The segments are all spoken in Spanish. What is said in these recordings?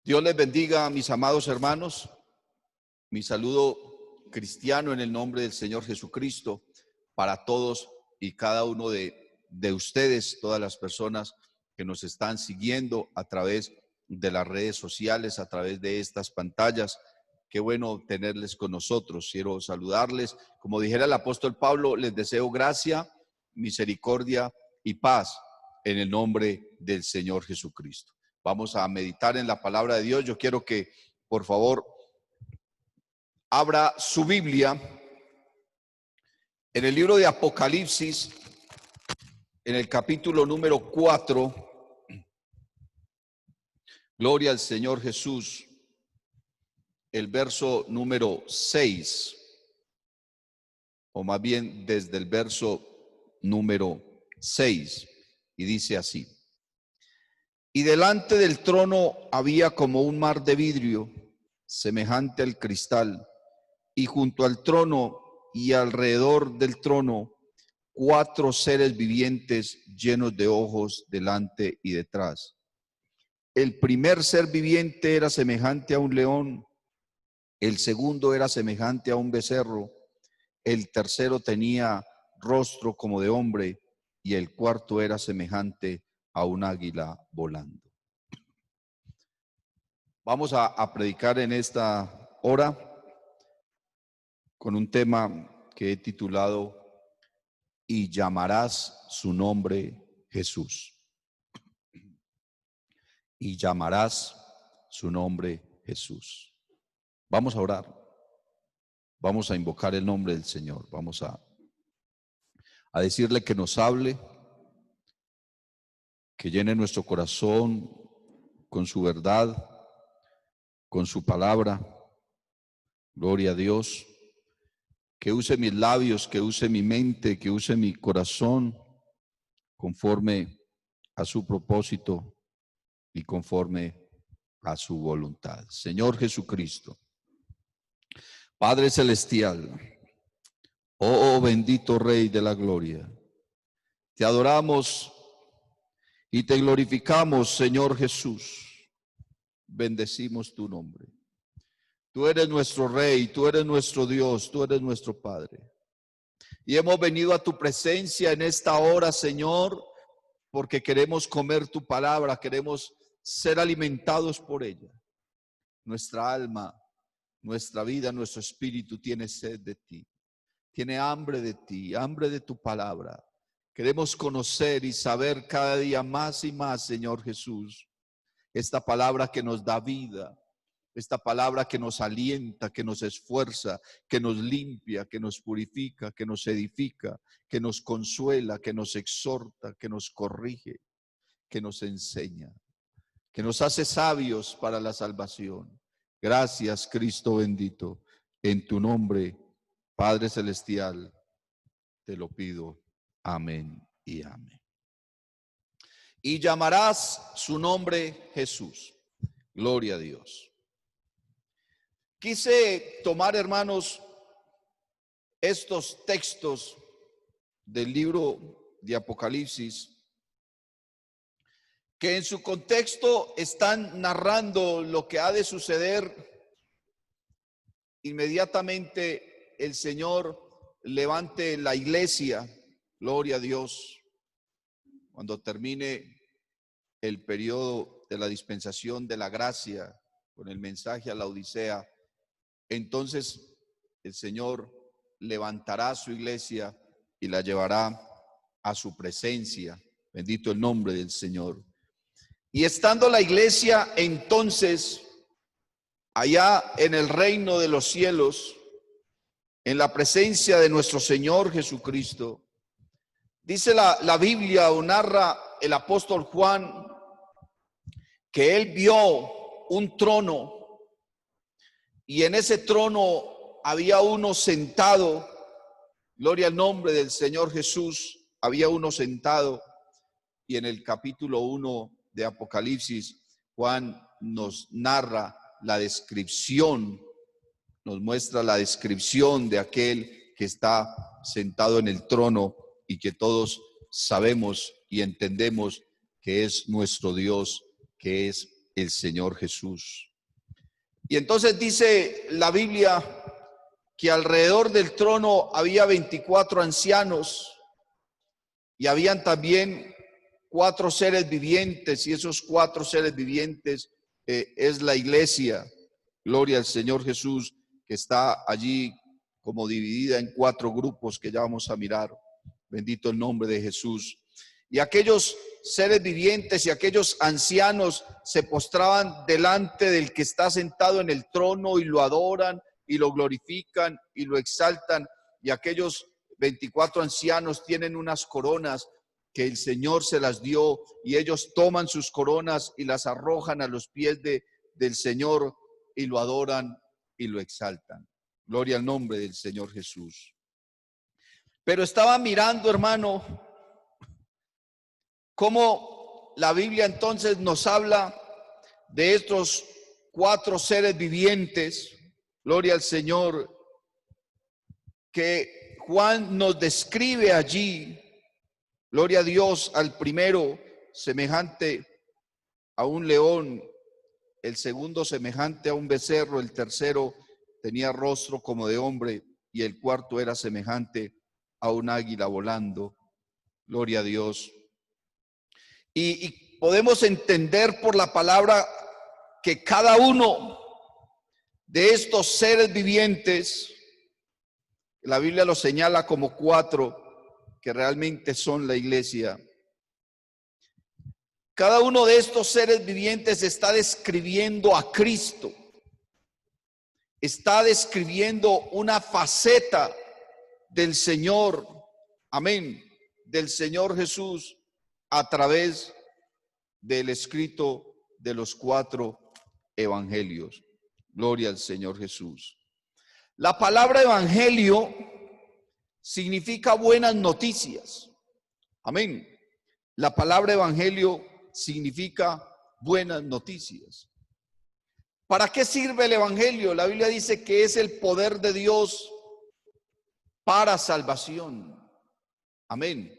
Dios les bendiga, mis amados hermanos. Mi saludo cristiano en el nombre del Señor Jesucristo para todos y cada uno de ustedes, todas las personas que nos están siguiendo a través de las redes sociales, a través de estas pantallas. Qué bueno tenerles con nosotros. Quiero saludarles. Como dijera el apóstol Pablo, les deseo gracia, misericordia y paz en el nombre del Señor Jesucristo. Vamos a meditar en la palabra de Dios. Yo quiero que, por favor, abra su Biblia en el libro de Apocalipsis, en el capítulo número 4. Gloria al Señor Jesús. El verso número 6, o más bien desde el verso número 6, y dice así: y delante del trono había como un mar de vidrio, semejante al cristal, y junto al trono y alrededor del trono, 4 seres vivientes llenos de ojos delante y detrás. El primer ser viviente era semejante a un león, el segundo era semejante a un becerro, el tercero tenía rostro como de hombre, y el cuarto era semejante a un águila volando. Vamos a predicar en esta hora con un tema que he titulado: y llamarás su nombre Jesús. Y llamarás su nombre Jesús. Vamos a orar. Vamos a invocar el nombre del Señor. Vamos a decirle que nos hable, que llene nuestro corazón con su verdad, con su palabra. Gloria a Dios. Que use mis labios, que use mi mente, que use mi corazón conforme a su propósito y conforme a su voluntad. Señor Jesucristo, Padre Celestial, oh bendito Rey de la Gloria, te adoramos y te glorificamos, Señor Jesús. Bendecimos tu nombre. Tú eres nuestro Rey, tú eres nuestro Dios, tú eres nuestro Padre. Y hemos venido a tu presencia en esta hora, Señor, porque queremos comer tu palabra, queremos ser alimentados por ella. Nuestra alma, nuestra vida, nuestro espíritu tiene sed de ti, tiene hambre de ti, hambre de tu palabra. Queremos conocer y saber cada día más y más, Señor Jesús, esta palabra que nos da vida, esta palabra que nos alienta, que nos esfuerza, que nos limpia, que nos purifica, que nos edifica, que nos consuela, que nos exhorta, que nos corrige, que nos enseña, que nos hace sabios para la salvación. Gracias, Cristo bendito. En tu nombre, Padre Celestial, te lo pido. Amén y amén. Y llamarás su nombre Jesús. Gloria a Dios. Quise tomar, hermanos, estos textos del libro de Apocalipsis, que en su contexto están narrando lo que ha de suceder. Inmediatamente el Señor levante la iglesia, gloria a Dios, cuando termine el periodo de la dispensación de la gracia con el mensaje a la Odisea. Entonces el Señor levantará su iglesia y la llevará a su presencia. Bendito el nombre del Señor. Y estando la iglesia entonces allá en el reino de los cielos, en la presencia de nuestro Señor Jesucristo, dice la Biblia, o narra el apóstol Juan, que él vio un trono, y en ese trono había uno sentado. Gloria al nombre del Señor Jesús. Había uno sentado. Y en el capítulo 1 de Apocalipsis, Juan nos narra la descripción, nos muestra la descripción de aquel que está sentado en el trono y que todos sabemos y entendemos que es nuestro Dios, que es el Señor Jesús. Y entonces dice la Biblia que alrededor del trono había 24 ancianos y habían también 4 seres vivientes, y esos 4 seres vivientes es la iglesia, gloria al Señor Jesús, que está allí como dividida en 4 grupos que ya vamos a mirar. Bendito el nombre de Jesús. Y aquellos seres vivientes y aquellos ancianos se postraban delante del que está sentado en el trono y lo adoran y lo glorifican y lo exaltan. Y aquellos 24 ancianos tienen unas coronas que el Señor se las dio, y ellos toman sus coronas y las arrojan a los pies del Señor y lo adoran y lo exaltan. Gloria al nombre del Señor Jesús. Pero estaba mirando, hermano, cómo la Biblia entonces nos habla de estos 4 seres vivientes, gloria al Señor, que Juan nos describe allí. Gloria a Dios, al primero semejante a un león, el segundo semejante a un becerro, el tercero tenía rostro como de hombre y el cuarto era semejante a un águila volando. Gloria a Dios. Y podemos entender por la palabra que cada uno de estos seres vivientes, la Biblia los señala como 4, que realmente son la iglesia. Cada uno de estos seres vivientes está describiendo a Cristo, está describiendo una faceta del Señor, amén, del Señor Jesús a través del escrito de los 4 evangelios. Gloria al Señor Jesús. La palabra evangelio significa buenas noticias. Amén. La palabra evangelio significa buenas noticias. ¿Para qué sirve el evangelio? La Biblia dice que es el poder de Dios para salvación. Amén.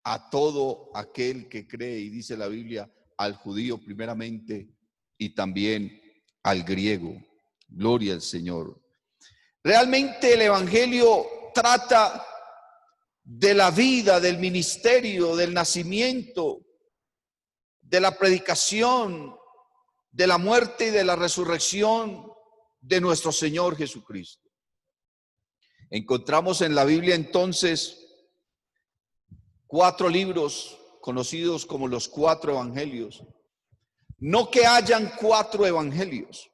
A todo aquel que cree, y dice la Biblia, al judío primeramente y también al griego. Gloria al Señor. Realmente el evangelio trata de la vida, del ministerio, del nacimiento, de la predicación, de la muerte y de la resurrección de nuestro Señor Jesucristo. Encontramos en la Biblia entonces 4 libros conocidos como los 4 evangelios. No que hayan 4 evangelios,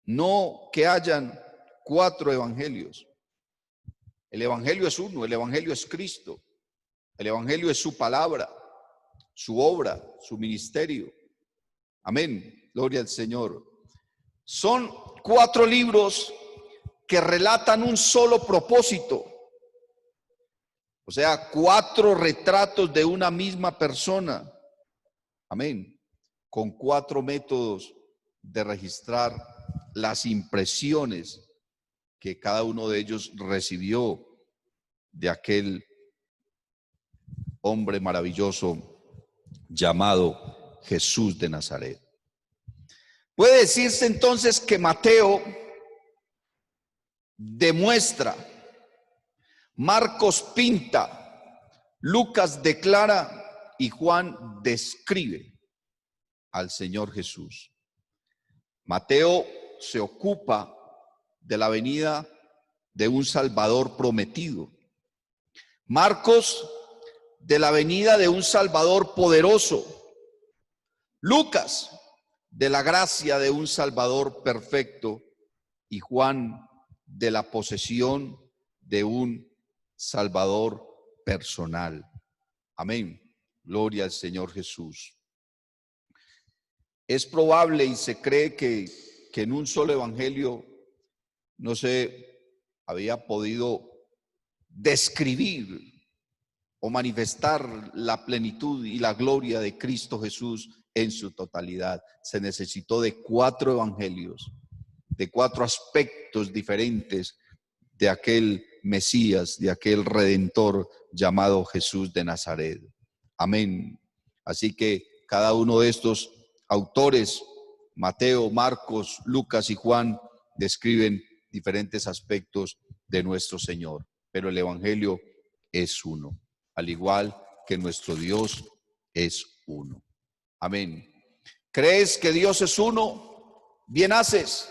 no que hayan 4 evangelios. El evangelio es uno, el evangelio es Cristo. El evangelio es su palabra, su obra, su ministerio. Amén, gloria al Señor. Son 4 libros que relatan un solo propósito. O sea, 4 retratos de una misma persona. Amén. Con 4 métodos de registrar las impresiones que cada uno de ellos recibió de aquel hombre maravilloso llamado Jesús de Nazaret. Puede decirse entonces que Mateo demuestra, Marcos pinta, Lucas declara y Juan describe al Señor Jesús. Mateo se ocupa de la venida de un Salvador prometido. Marcos, de la venida de un Salvador poderoso. Lucas, de la gracia de un Salvador perfecto. Y Juan, de la posesión de un Salvador personal. Amén. Gloria al Señor Jesús. Es probable y se cree que en un solo evangelio no se había podido describir o manifestar la plenitud y la gloria de Cristo Jesús en su totalidad. Se necesitó de 4 evangelios, de 4 aspectos diferentes de aquel Mesías, de aquel Redentor llamado Jesús de Nazaret. Amén. Así que cada uno de estos autores Mateo, Marcos, Lucas y Juan describen diferentes aspectos de nuestro Señor, pero el Evangelio es uno, al igual que nuestro Dios es uno. Amén. ¿Crees que Dios es uno? Bien haces.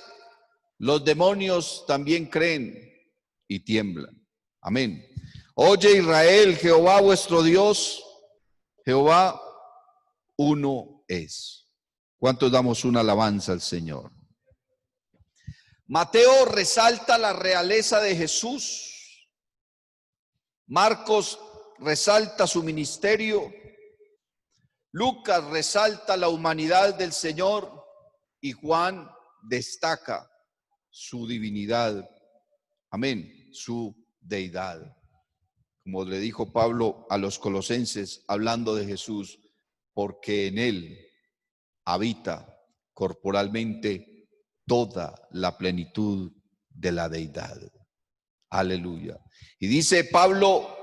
Los demonios también creen y tiemblan. Amén. Oye Israel, Jehová vuestro Dios, Jehová uno es. ¿Cuántos damos una alabanza al Señor? Mateo resalta la realeza de Jesús. Marcos resalta su ministerio. Lucas resalta la humanidad del Señor y Juan destaca su divinidad. Amén, su deidad. Como le dijo Pablo a los colosenses hablando de Jesús, porque en él habita corporalmente toda la plenitud de la deidad. Aleluya. Y dice Pablo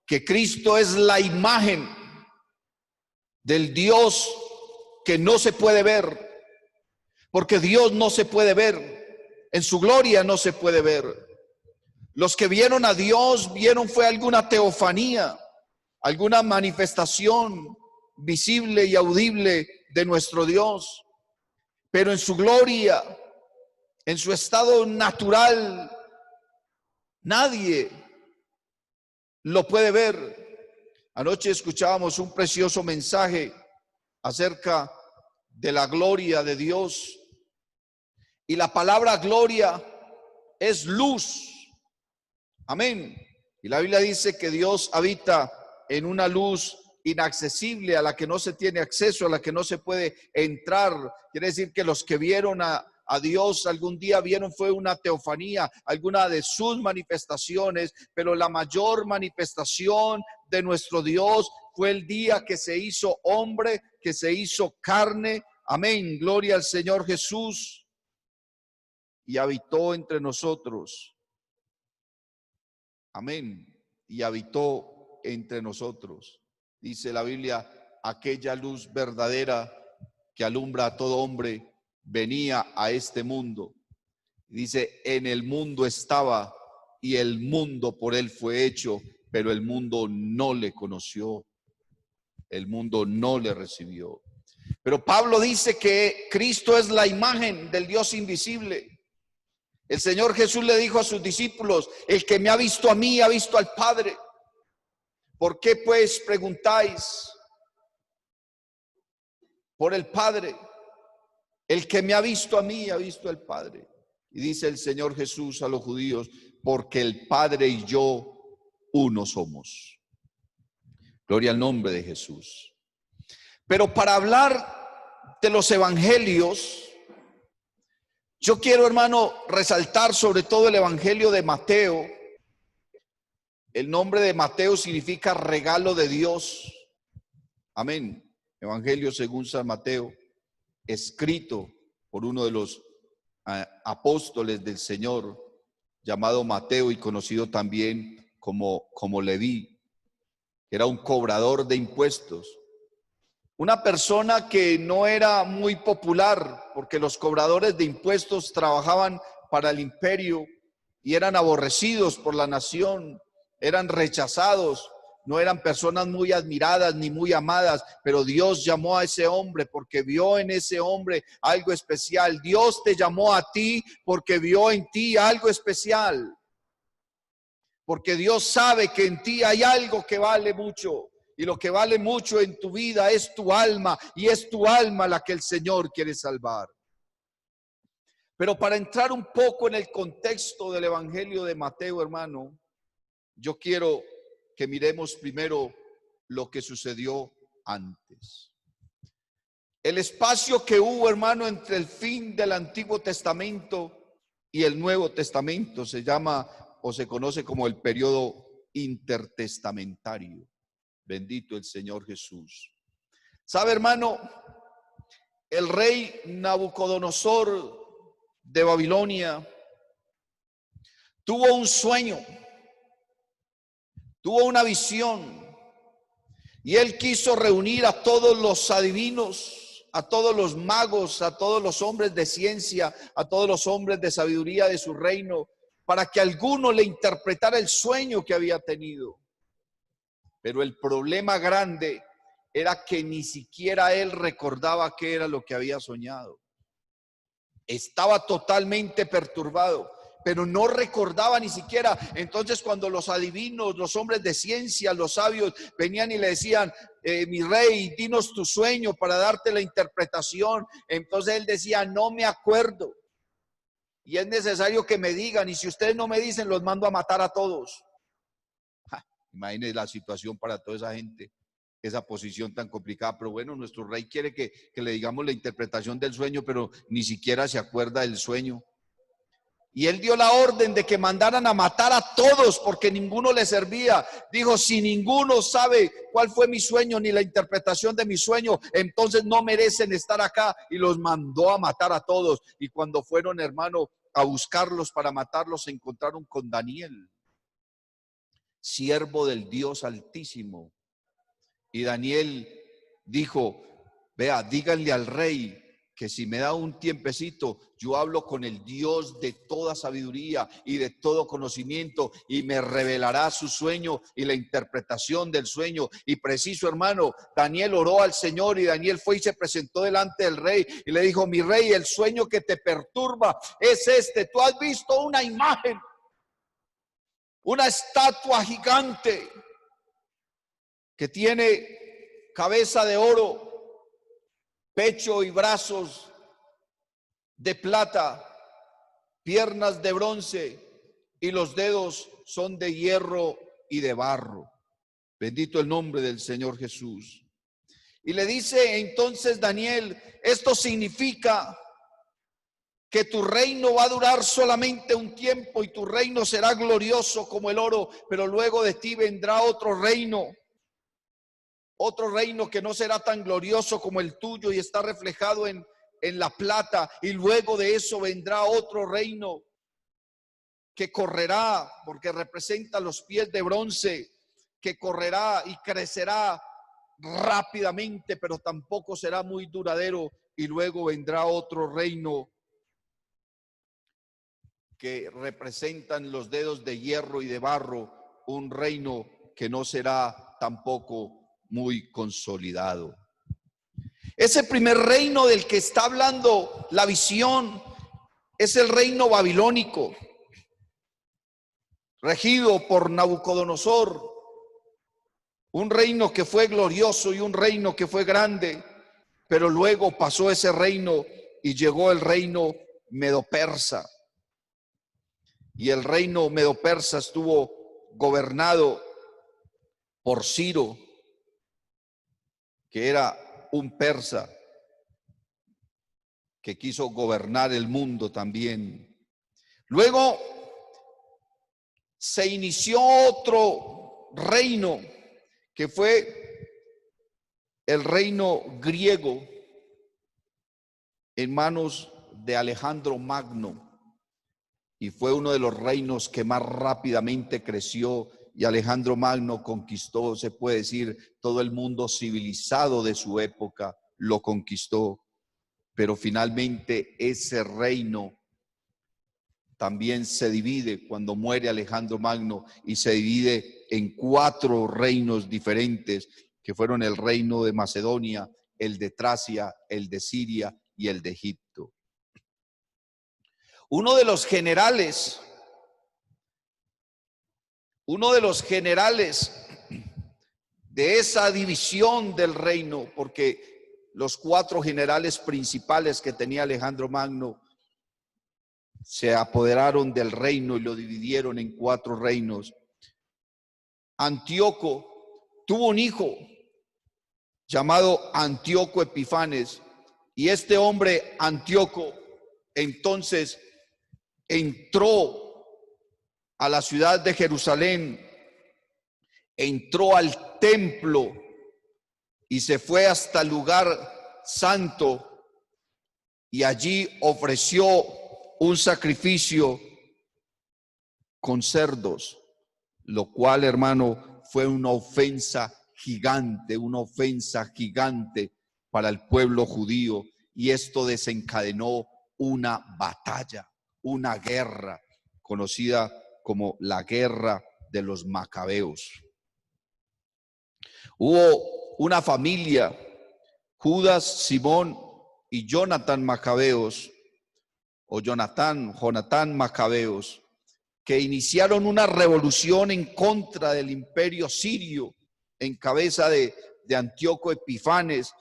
que Cristo es la imagen del Dios que no se puede ver, porque Dios no se puede ver, en su gloria no se puede ver. Los que vieron a Dios, vieron fue alguna teofanía, alguna manifestación visible y audible de nuestro Dios, pero en su gloria, en su estado natural, nadie lo puede ver. Anoche escuchábamos un precioso mensaje acerca de la gloria de Dios. Y la palabra gloria es luz. Amén. Y la Biblia dice que Dios habita en una luz inaccesible, a la que no se tiene acceso, a la que no se puede entrar. Quiere decir que los que vieron a Dios algún día vieron fue una teofanía, alguna de sus manifestaciones, pero la mayor manifestación de nuestro Dios fue el día que se hizo hombre, que se hizo carne. Amén, gloria al Señor Jesús, y habitó entre nosotros. Amén, y habitó entre nosotros. Dice la Biblia, aquella luz verdadera que alumbra a todo hombre venía a este mundo. Dice, en el mundo estaba y el mundo por él fue hecho, pero el mundo no le conoció, el mundo no le recibió. Pero Pablo dice que Cristo es la imagen del Dios invisible. El Señor Jesús le dijo a sus discípulos, el que me ha visto a mí, ha visto al Padre. ¿Por qué pues preguntáis por el Padre? El que me ha visto a mí, ha visto al Padre. Y dice el Señor Jesús a los judíos, porque el Padre y yo uno somos. Gloria al nombre de Jesús. Pero para hablar de los evangelios, yo quiero, hermano, resaltar sobre todo el evangelio de Mateo. El nombre de Mateo significa regalo de Dios. Amén. Evangelio según San Mateo, escrito por uno de los apóstoles del Señor, llamado Mateo y conocido también como Leví, que era un cobrador de impuestos. Una persona que no era muy popular, porque los cobradores de impuestos trabajaban para el imperio y eran aborrecidos por la nación, eran rechazados, no eran personas muy admiradas ni muy amadas, pero Dios llamó a ese hombre porque vio en ese hombre algo especial. Dios te llamó a ti porque vio en ti algo especial, porque Dios sabe que en ti hay algo que vale mucho. Y lo que vale mucho en tu vida es tu alma, y es tu alma la que el Señor quiere salvar. Pero para entrar un poco en el contexto del Evangelio de Mateo, hermano, yo quiero que miremos primero lo que sucedió antes. El espacio que hubo, hermano, entre el fin del Antiguo Testamento y el Nuevo Testamento se llama o se conoce como el periodo intertestamentario. Bendito el Señor Jesús. ¿Sabe, hermano? El rey Nabucodonosor de Babilonia tuvo un sueño, tuvo una visión, y él quiso reunir a todos los adivinos, a todos los magos, a todos los hombres de ciencia, a todos los hombres de sabiduría de su reino, para que alguno le interpretara el sueño que había tenido. Pero el problema grande era que ni siquiera él recordaba qué era lo que había soñado. Estaba totalmente perturbado, pero no recordaba ni siquiera. Entonces, cuando los adivinos, los hombres de ciencia, los sabios venían y le decían, mi rey, dinos tu sueño para darte la interpretación, entonces él decía, no me acuerdo. Y es necesario que me digan, y si ustedes no me dicen, los mando a matar a todos. Imagínense la situación para toda esa gente, esa posición tan complicada. Pero bueno, nuestro rey quiere que le digamos la interpretación del sueño, pero ni siquiera se acuerda del sueño. Y él dio la orden de que mandaran a matar a todos porque ninguno le servía. Dijo, si ninguno sabe cuál fue mi sueño ni la interpretación de mi sueño, entonces no merecen estar acá. Y los mandó a matar a todos. Y cuando fueron, hermano, a buscarlos para matarlos, se encontraron con Daniel, siervo del Dios Altísimo. Y Daniel dijo, vea, díganle al rey que si me da un tiempecito, yo hablo con el Dios de toda sabiduría y de todo conocimiento y me revelará su sueño y la interpretación del sueño. Y preciso, hermano, Daniel oró al Señor y Daniel fue y se presentó delante del rey y le dijo, mi rey, el sueño que te perturba es este. Tú has visto una imagen, una estatua gigante que tiene cabeza de oro, pecho y brazos de plata, piernas de bronce y los dedos son de hierro y de barro. Bendito el nombre del Señor Jesús. Y le dice entonces Daniel, esto significa que tu reino va a durar solamente un tiempo y tu reino será glorioso como el oro, pero luego de ti vendrá otro reino que no será tan glorioso como el tuyo y está reflejado en la plata, y luego de eso vendrá otro reino que correrá, porque representa los pies de bronce, que correrá y crecerá rápidamente, pero tampoco será muy duradero, y luego vendrá otro reino que representan los dedos de hierro y de barro, un reino que no será tampoco muy consolidado. Ese primer reino del que está hablando la visión es el reino babilónico, regido por Nabucodonosor, un reino que fue glorioso y un reino que fue grande, pero luego pasó ese reino y llegó el reino medo-persa. Y el reino medo-persa estuvo gobernado por Ciro, que era un persa que quiso gobernar el mundo también. Luego se inició otro reino que fue el reino griego en manos de Alejandro Magno, y fue uno de los reinos que más rápidamente creció, y Alejandro Magno conquistó, se puede decir, todo el mundo civilizado de su época lo conquistó. Pero finalmente ese reino también se divide cuando muere Alejandro Magno, y se divide en 4 reinos diferentes, que fueron el reino de Macedonia, el de Tracia, el de Siria y el de Egipto. Uno de los generales de esa división del reino, porque los 4 generales principales que tenía Alejandro Magno se apoderaron del reino y lo dividieron en 4 reinos. Antíoco tuvo un hijo llamado Antíoco Epifanes, y este hombre Antíoco entonces entró a la ciudad de Jerusalén, entró al templo y se fue hasta el lugar santo, y allí ofreció un sacrificio con cerdos, lo cual, hermano, fue una ofensa gigante para el pueblo judío, y esto desencadenó una batalla, una guerra conocida como la guerra de los macabeos. Hubo una familia, Judas, Simón y Jonatán Macabeos, o Jonatán Macabeos, que iniciaron una revolución en contra del imperio sirio en cabeza de Antíoco Epifanes,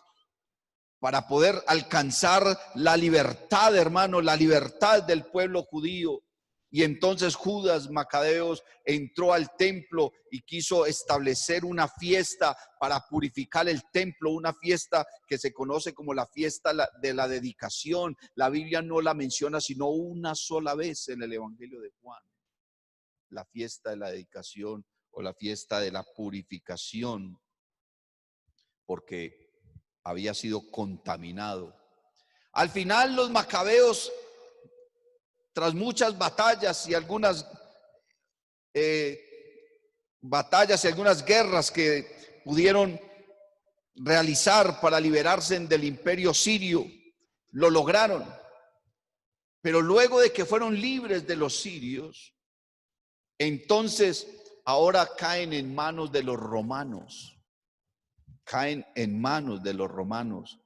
para poder alcanzar la libertad, hermano, la libertad del pueblo judío. Y entonces Judas Macabeos entró al templo y quiso establecer una fiesta para purificar el templo, una fiesta que se conoce como la fiesta de la dedicación. La Biblia no la menciona sino una sola vez en el Evangelio de Juan. La fiesta de la dedicación o la fiesta de la purificación, porque había sido contaminado. Al final los macabeos, tras muchas batallas y algunas guerras que pudieron realizar para liberarse del imperio sirio, lo lograron. Pero luego de que fueron libres de los sirios, entonces ahora caen en manos de los romanos. Caen en manos de los romanos,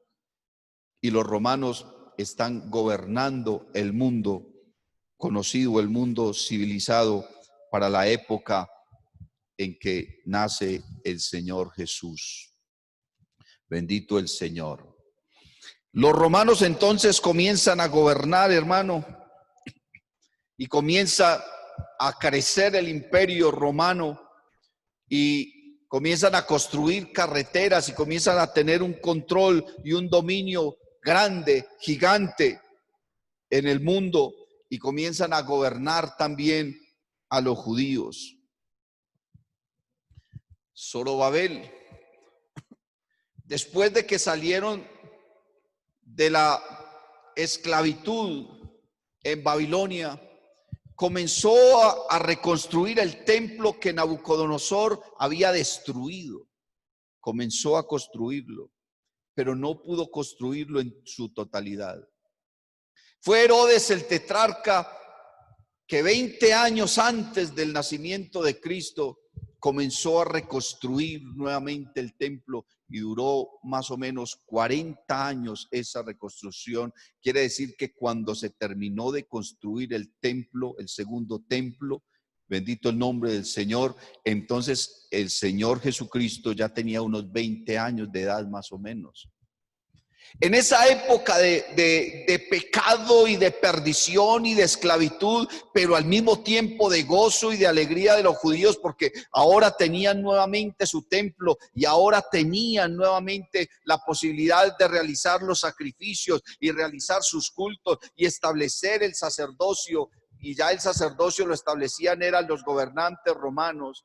y los romanos están gobernando el mundo conocido, el mundo civilizado para la época en que nace el Señor Jesús. Bendito el Señor. Los romanos entonces comienzan a gobernar, hermano, y comienza a crecer el imperio romano, y comienzan a construir carreteras y comienzan a tener un control y un dominio grande, gigante en el mundo, y comienzan a gobernar también a los judíos. Zorobabel, después de que salieron de la esclavitud en Babilonia, comenzó a reconstruir el templo que Nabucodonosor había destruido. Comenzó a construirlo, pero no pudo construirlo en su totalidad. Fue Herodes el tetrarca que 20 años antes del nacimiento de Cristo comenzó a reconstruir nuevamente el templo, y duró más o menos 40 años esa reconstrucción. Quiere decir que cuando se terminó de construir el templo, el segundo templo, bendito el nombre del Señor, entonces el Señor Jesucristo ya tenía unos 20 años de edad más o menos. En esa época de pecado y de perdición y de esclavitud, pero al mismo tiempo de gozo y de alegría de los judíos, porque ahora tenían nuevamente su templo y ahora tenían nuevamente la posibilidad de realizar los sacrificios y realizar sus cultos y establecer el sacerdocio, y ya el sacerdocio lo establecían eran los gobernantes romanos.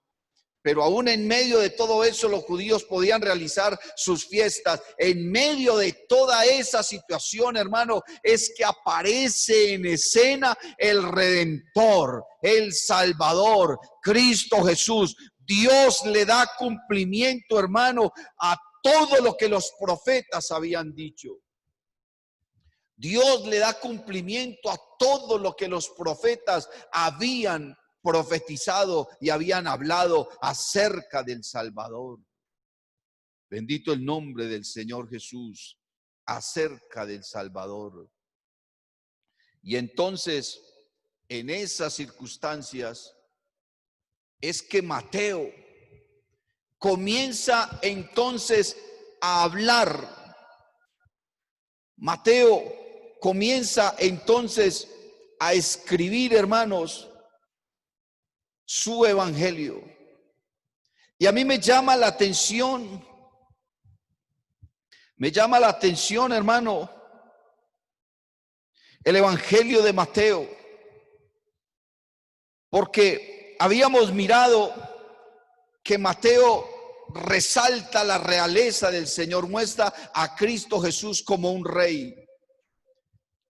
Pero aún en medio de todo eso, los judíos podían realizar sus fiestas. En medio de toda esa situación, hermano, es que aparece en escena el Redentor, el Salvador, Cristo Jesús. Dios le da cumplimiento, hermano, a todo lo que los profetas habían dicho. Dios le da cumplimiento a todo lo que los profetas habían profetizado y habían hablado acerca del Salvador. Bendito el nombre del Señor Jesús, acerca del Salvador. Y entonces, en esas circunstancias, es que Mateo comienza entonces a hablar. Mateo comienza entonces a escribir, hermanos, su evangelio. Y a mí me llama la atención, hermano, el evangelio de Mateo, porque habíamos mirado que Mateo resalta la realeza del Señor, muestra a Cristo Jesús como un rey.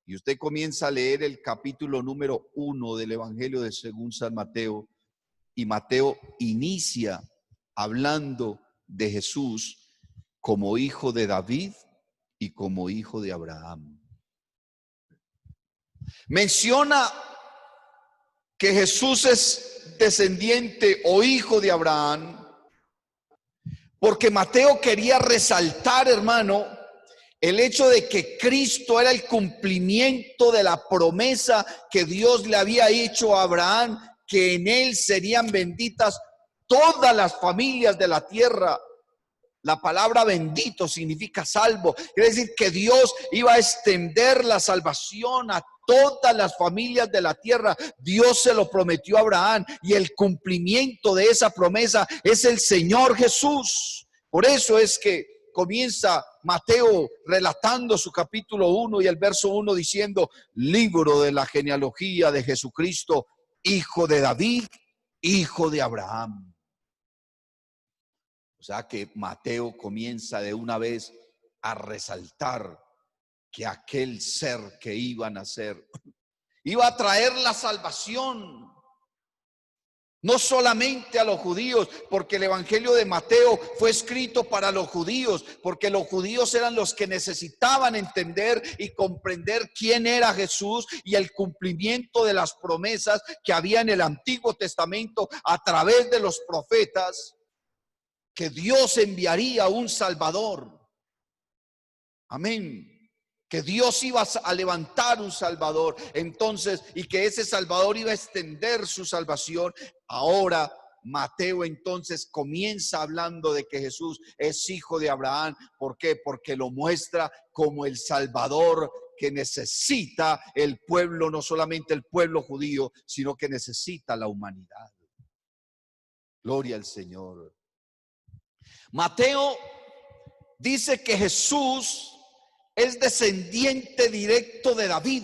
Y usted comienza a leer el capítulo número 1 del evangelio de según San Mateo, y Mateo inicia hablando de Jesús como hijo de David y como hijo de Abraham. Menciona que Jesús es descendiente o hijo de Abraham, porque Mateo quería resaltar, hermano, el hecho de que Cristo era el cumplimiento de la promesa que Dios le había hecho a Abraham, que en él serían benditas todas las familias de la tierra. La palabra bendito significa salvo. Quiere decir que Dios iba a extender la salvación a todas las familias de la tierra. Dios se lo prometió a Abraham y el cumplimiento de esa promesa es el Señor Jesús. Por eso es que comienza Mateo relatando su capítulo 1 y el verso 1 diciendo: libro de la genealogía de Jesucristo, hijo de David, hijo de Abraham. O sea que Mateo comienza de una vez a resaltar que aquel ser que iba a nacer iba a traer la salvación, no solamente a los judíos, porque el evangelio de Mateo fue escrito para los judíos, porque los judíos eran los que necesitaban entender y comprender quién era Jesús y el cumplimiento de las promesas que había en el Antiguo Testamento a través de los profetas, que Dios enviaría un Salvador. Amén. Que Dios iba a levantar un Salvador. Entonces, y que ese Salvador iba a extender su salvación. Ahora Mateo entonces comienza hablando de que Jesús es hijo de Abraham. ¿Por qué? Porque lo muestra como el Salvador que necesita el pueblo, no solamente el pueblo judío, sino que necesita la humanidad. Gloria al Señor. Mateo dice que Jesús es descendiente directo de David.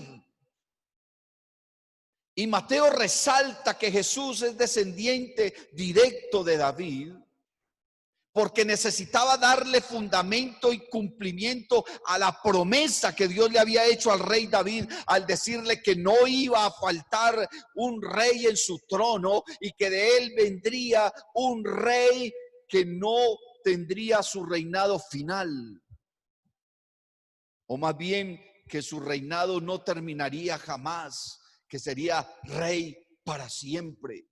Y Mateo resalta que Jesús es descendiente directo de David porque necesitaba darle fundamento y cumplimiento a la promesa que Dios le había hecho al rey David al decirle que no iba a faltar un rey en su trono y que de él vendría un rey que no tendría su reinado final, o más bien que su reinado no terminaría jamás, que sería rey para siempre.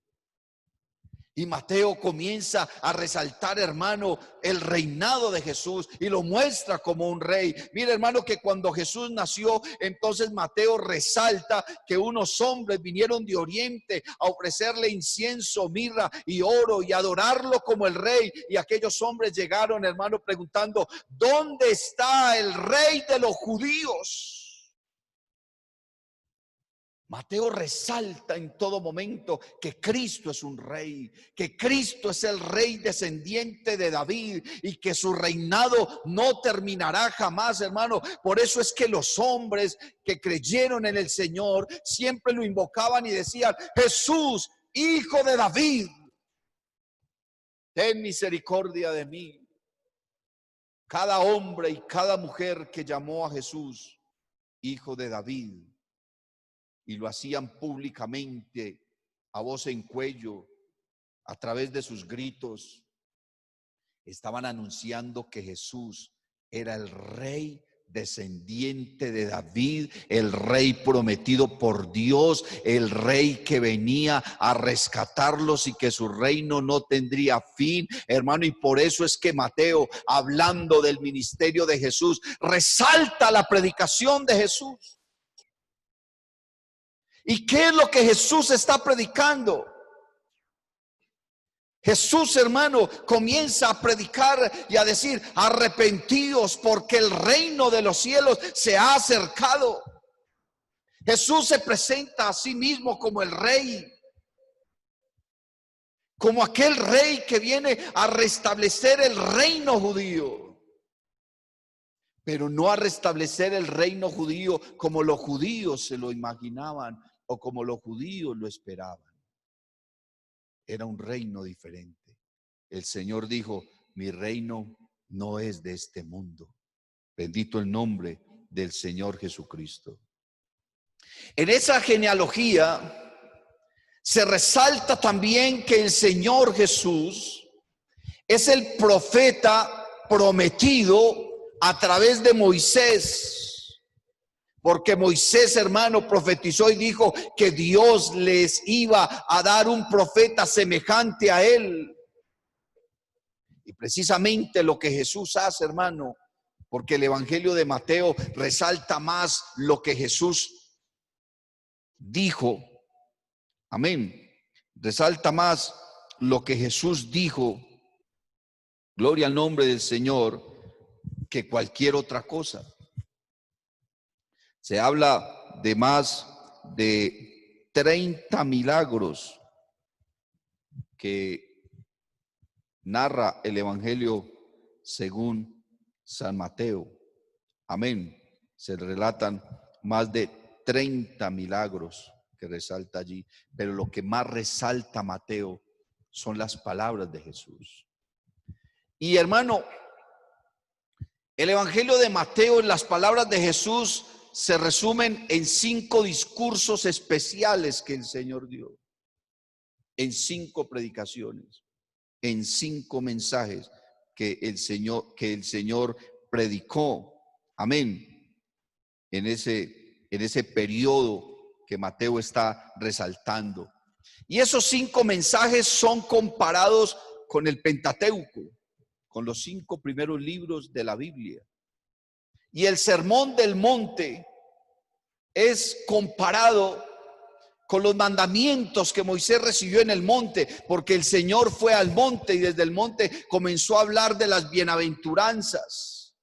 Y Mateo comienza a resaltar, hermano, el reinado de Jesús y lo muestra como un rey. Mira, hermano, que cuando Jesús nació, entonces Mateo resalta que unos hombres vinieron de oriente a ofrecerle incienso, mirra y oro y adorarlo como el rey. Y aquellos hombres llegaron, hermano, preguntando: ¿dónde está el rey de los judíos? Mateo resalta en todo momento que Cristo es un rey, que Cristo es el rey descendiente de David y que su reinado no terminará jamás, hermano. Por eso es que los hombres que creyeron en el Señor siempre lo invocaban y decían: Jesús, hijo de David, ten misericordia de mí. Cada hombre y cada mujer que llamó a Jesús hijo de David, y lo hacían públicamente, a voz en cuello, a través de sus gritos, estaban anunciando que Jesús era el rey descendiente de David, el rey prometido por Dios, el rey que venía a rescatarlos y que su reino no tendría fin, hermano. Y por eso es que Mateo, hablando del ministerio de Jesús, resalta la predicación de Jesús. ¿Y qué es lo que Jesús está predicando? Jesús, hermano, comienza a predicar y a decir: arrepentíos porque el reino de los cielos se ha acercado. Jesús se presenta a sí mismo como el rey, como aquel rey que viene a restablecer el reino judío, pero no a restablecer el reino judío como los judíos se lo imaginaban o como los judíos lo esperaban. Era un reino diferente. El Señor dijo: mi reino no es de este mundo. Bendito el nombre del Señor Jesucristo. En esa genealogía se resalta también que el Señor Jesús es el profeta prometido a través de Moisés, porque Moisés, hermano, profetizó y dijo que Dios les iba a dar un profeta semejante a él. Y precisamente lo que Jesús hace, hermano, porque el Evangelio de Mateo resalta más lo que Jesús dijo. Amén. Resalta más lo que Jesús dijo. Gloria al nombre del Señor, que cualquier otra cosa. Se habla de más de 30 milagros que narra el Evangelio según San Mateo. Amén. Se relatan más de 30 milagros que resalta allí, pero lo que más resalta Mateo son las palabras de Jesús. Y hermano, el Evangelio de Mateo, las palabras de Jesús se resumen en 5 discursos especiales que el Señor dio, en 5 predicaciones, en 5 mensajes que el Señor predicó. Amén. En ese periodo que Mateo está resaltando. Y esos 5 mensajes son comparados con el Pentateuco, con los 5 primeros libros de la Biblia. Y el Sermón del Monte es comparado con los mandamientos que Moisés recibió en el monte, porque el Señor fue al monte y desde el monte comenzó a hablar de las bienaventuranzas.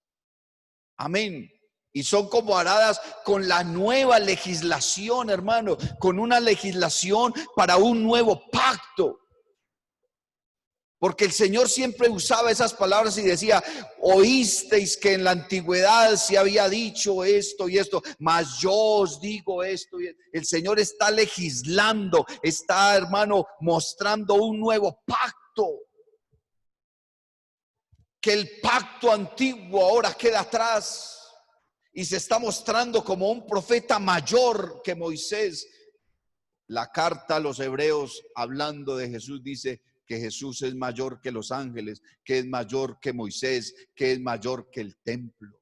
Amén. Y son comparadas con la nueva legislación, hermano, con una legislación para un nuevo pacto. Porque el Señor siempre usaba esas palabras y decía: oísteis que en la antigüedad se había dicho esto y esto, mas yo os digo esto. El Señor está legislando, está, hermano, mostrando un nuevo pacto. Que el pacto antiguo ahora queda atrás y se está mostrando como un profeta mayor que Moisés. La carta a los hebreos, hablando de Jesús, dice que Jesús es mayor que los ángeles, que es mayor que Moisés, que es mayor que el templo,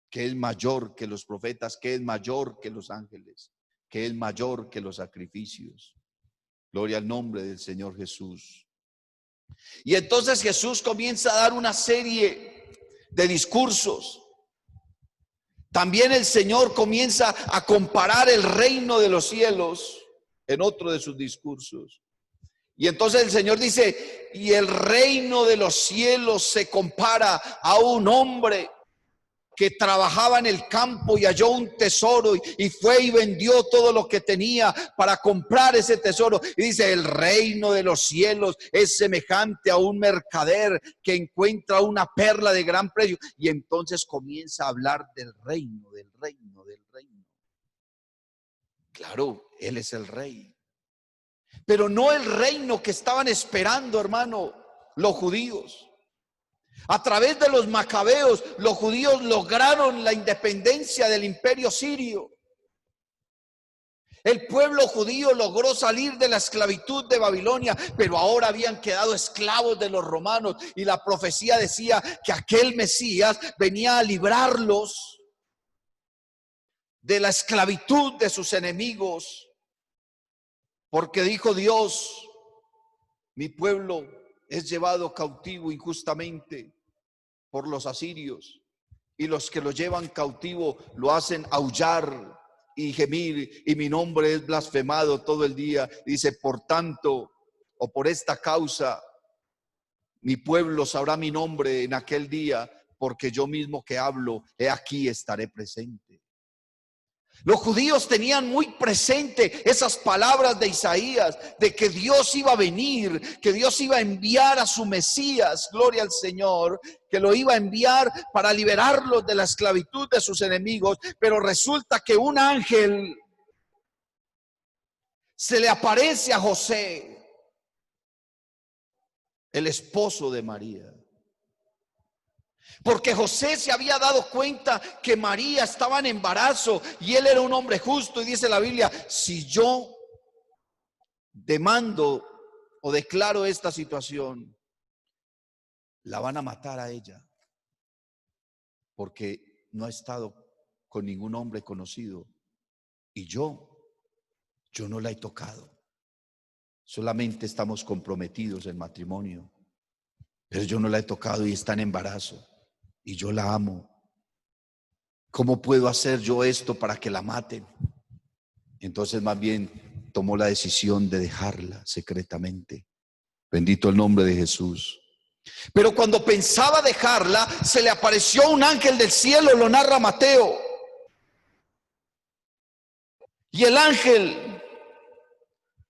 que es mayor que los profetas, que es mayor que los ángeles, que es mayor que los sacrificios. Gloria al nombre del Señor Jesús. Y entonces Jesús comienza a dar una serie de discursos. También el Señor comienza a comparar el reino de los cielos en otro de sus discursos. Y entonces el Señor dice: y el reino de los cielos se compara a un hombre que trabajaba en el campo y halló un tesoro y fue y vendió todo lo que tenía para comprar ese tesoro. Y dice: el reino de los cielos es semejante a un mercader que encuentra una perla de gran precio. Y entonces comienza a hablar del reino, del reino, del reino. Claro, Él es el rey. Pero no el reino que estaban esperando, hermano, los judíos. A través de los macabeos, los judíos lograron la independencia del imperio sirio. El pueblo judío logró salir de la esclavitud de Babilonia, pero ahora habían quedado esclavos de los romanos. Y la profecía decía que aquel Mesías venía a librarlos de la esclavitud de sus enemigos. Porque dijo Dios: mi pueblo es llevado cautivo injustamente por los asirios, y los que lo llevan cautivo lo hacen aullar y gemir, y mi nombre es blasfemado todo el día. Dice: por tanto, o por esta causa, mi pueblo sabrá mi nombre en aquel día, porque yo mismo que hablo, he aquí estaré presente. Los judíos tenían muy presente esas palabras de Isaías, de que Dios iba a venir, que Dios iba a enviar a su Mesías, gloria al Señor, que lo iba a enviar para liberarlos de la esclavitud de sus enemigos. Pero resulta que un ángel se le aparece a José, el esposo de María. Porque José se había dado cuenta que María estaba en embarazo y él era un hombre justo. Y dice la Biblia: si yo demando o declaro esta situación, la van a matar a ella. porque no ha estado con ningún hombre conocido. Y yo no la he tocado. Solamente estamos comprometidos en matrimonio, pero yo no la he tocado y está en embarazo. Y yo la amo. ¿Cómo puedo hacer yo esto para que la maten? Entonces más bien tomó la decisión de dejarla secretamente. Bendito el nombre de Jesús. Pero cuando pensaba dejarla, se le apareció un ángel del cielo, lo narra Mateo. Y el ángel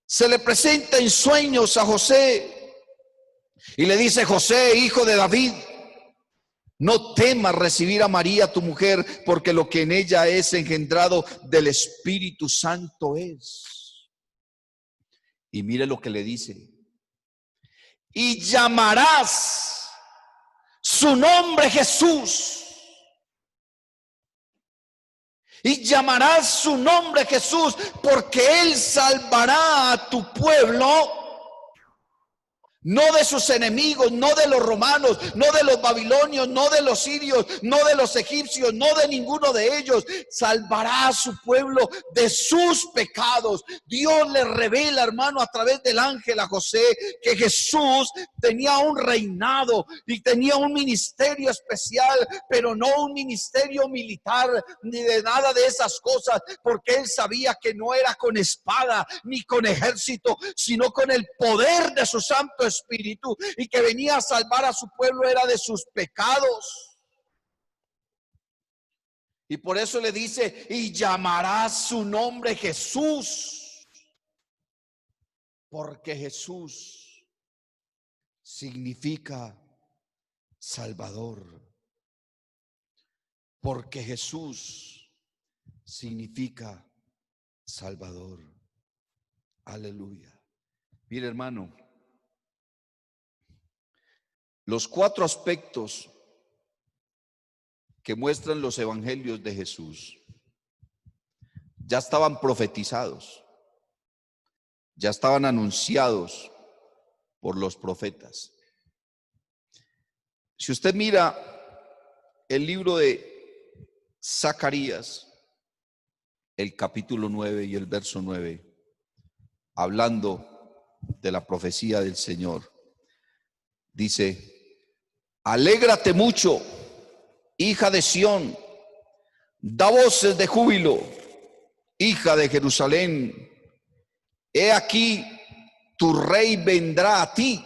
se le presenta en sueños a José y le dice: José, hijo de David, no temas recibir a María tu mujer, porque lo que en ella es engendrado del Espíritu Santo es. Y mire lo que le dice: y llamarás su nombre Jesús. Y llamarás su nombre Jesús, porque Él salvará a tu pueblo, no de sus enemigos, no de los romanos, no de los babilonios, no de los sirios, no de los egipcios, no de ninguno de ellos. Salvará a su pueblo de sus pecados. Dios le revela, hermano, a través del ángel a José, que Jesús tenía un reinado y tenía un ministerio especial, pero no un ministerio militar ni de nada de esas cosas, porque él sabía que no era con espada ni con ejército, sino con el poder de su Santo Espíritu, y que venía a salvar a su pueblo era de sus pecados. Y por eso le dice: y llamarás su nombre Jesús, porque Jesús significa Salvador, porque Jesús significa Salvador. Aleluya. Mire, hermano, los 4 aspectos que muestran los evangelios de Jesús ya estaban profetizados, ya estaban anunciados por los profetas. Si usted mira el libro de Zacarías, el capítulo 9 y el verso 9, hablando de la profecía del Señor, dice: alégrate mucho, hija de Sión, da voces de júbilo, hija de Jerusalén. He aquí, tu rey vendrá a ti,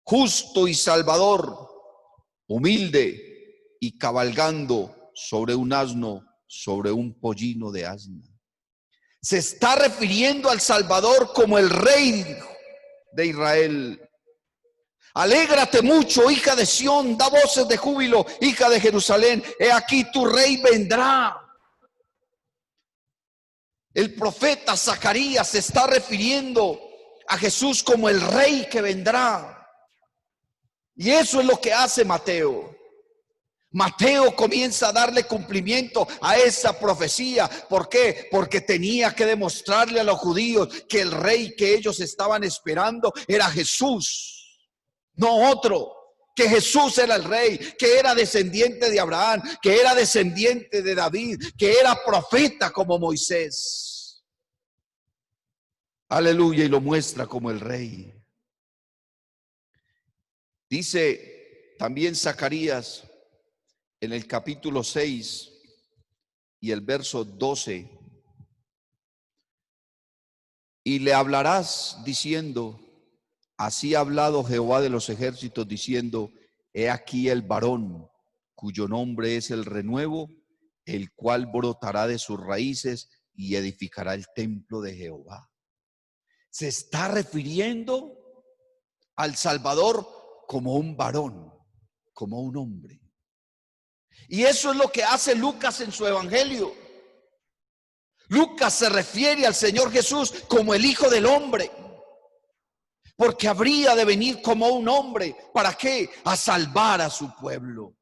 justo y salvador, humilde y cabalgando sobre un asno, sobre un pollino de asna. Se está refiriendo al Salvador como el rey de Israel. Alégrate mucho, hija de Sión, da voces de júbilo, hija de Jerusalén. He aquí, tu rey vendrá. El profeta Zacarías se está refiriendo a Jesús como el rey que vendrá. Y eso es lo que hace Mateo. Mateo comienza a darle cumplimiento a esa profecía. ¿Por qué? Porque tenía que demostrarle a los judíos que el rey que ellos estaban esperando era Jesús, no otro. Que Jesús era el rey, que era descendiente de Abraham, que era descendiente de David, que era profeta como Moisés. Aleluya, y lo muestra como el rey. Dice también Zacarías en el capítulo 6 y el verso 12: y le hablarás diciendo: así ha hablado Jehová de los ejércitos, diciendo: he aquí el varón cuyo nombre es el renuevo, el cual brotará de sus raíces y edificará el templo de Jehová. Se está refiriendo al Salvador como un varón, como un hombre. Y eso es lo que hace Lucas en su evangelio. Lucas se refiere al Señor Jesús como el Hijo del Hombre, porque habría de venir como un hombre. ¿Para qué? A salvar a su pueblo.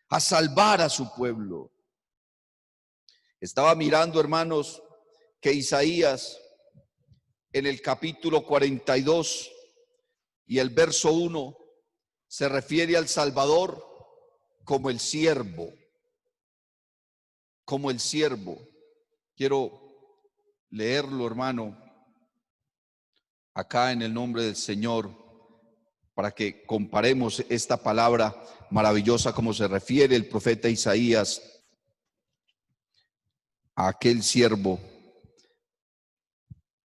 A salvar a su pueblo. Estaba mirando, hermanos, que Isaías en el capítulo 42 y el verso 1 se refiere al Salvador como el siervo, como el siervo. Quiero leerlo, hermano, acá en el nombre del Señor, para que comparemos esta palabra maravillosa como se refiere el profeta Isaías a aquel siervo.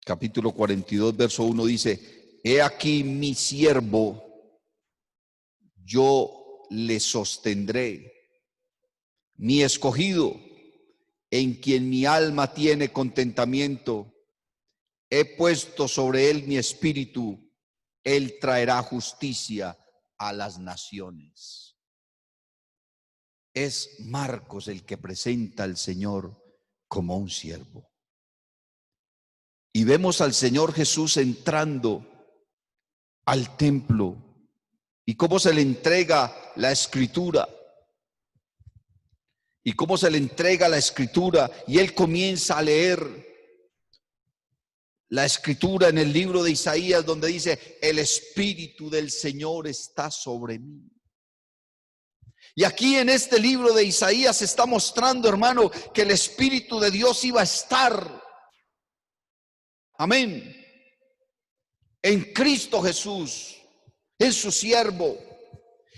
Capítulo 42, verso 1 dice: he aquí mi siervo, yo le sostendré, mi escogido, en quien mi alma tiene contentamiento. He puesto sobre él mi espíritu, él traerá justicia a las naciones. Es Marcos el que presenta al Señor como un siervo. Y vemos al Señor Jesús entrando al templo y cómo se le entrega la escritura. Y cómo se le entrega la escritura y él comienza a leer la escritura en el libro de Isaías, donde dice: el Espíritu del Señor está sobre mí. Y aquí en este libro de Isaías se está mostrando, hermano, que el Espíritu de Dios iba a estar, amén, en Cristo Jesús, en su siervo.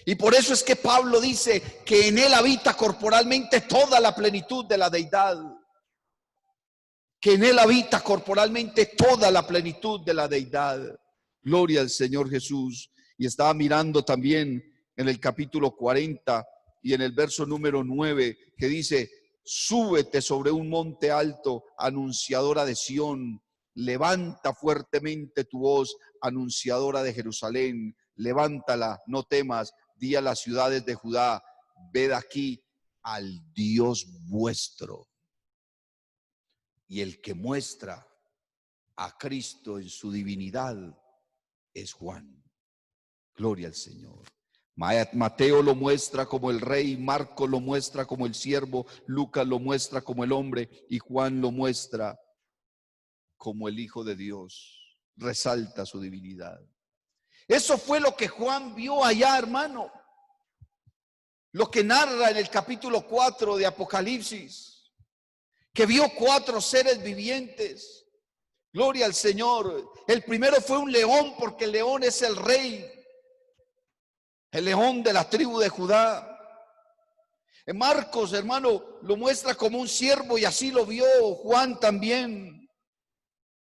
Y por eso es que Pablo dice que en él habita corporalmente toda la plenitud de la deidad. Que en él habita corporalmente toda la plenitud de la deidad. Gloria al Señor Jesús. Y estaba mirando también en el capítulo 40 y en el verso número 9 que dice: súbete sobre un monte alto, anunciadora de Sión, levanta fuertemente tu voz, anunciadora de Jerusalén, levántala, no temas, di a las ciudades de Judá: ved aquí al Dios vuestro. Y el que muestra a Cristo en su divinidad es Juan. Gloria al Señor. Mateo lo muestra como el rey, Marcos lo muestra como el siervo, Lucas lo muestra como el hombre y Juan lo muestra como el Hijo de Dios. Resalta su divinidad. Eso fue lo que Juan vio allá, hermano. Lo que narra en el capítulo 4 de Apocalipsis. Que vio 4 seres vivientes. Gloria al Señor. El primero fue un león, porque el león es el rey, el león de la tribu de Judá. En Marcos, hermano, lo muestra como un siervo y así lo vio Juan también.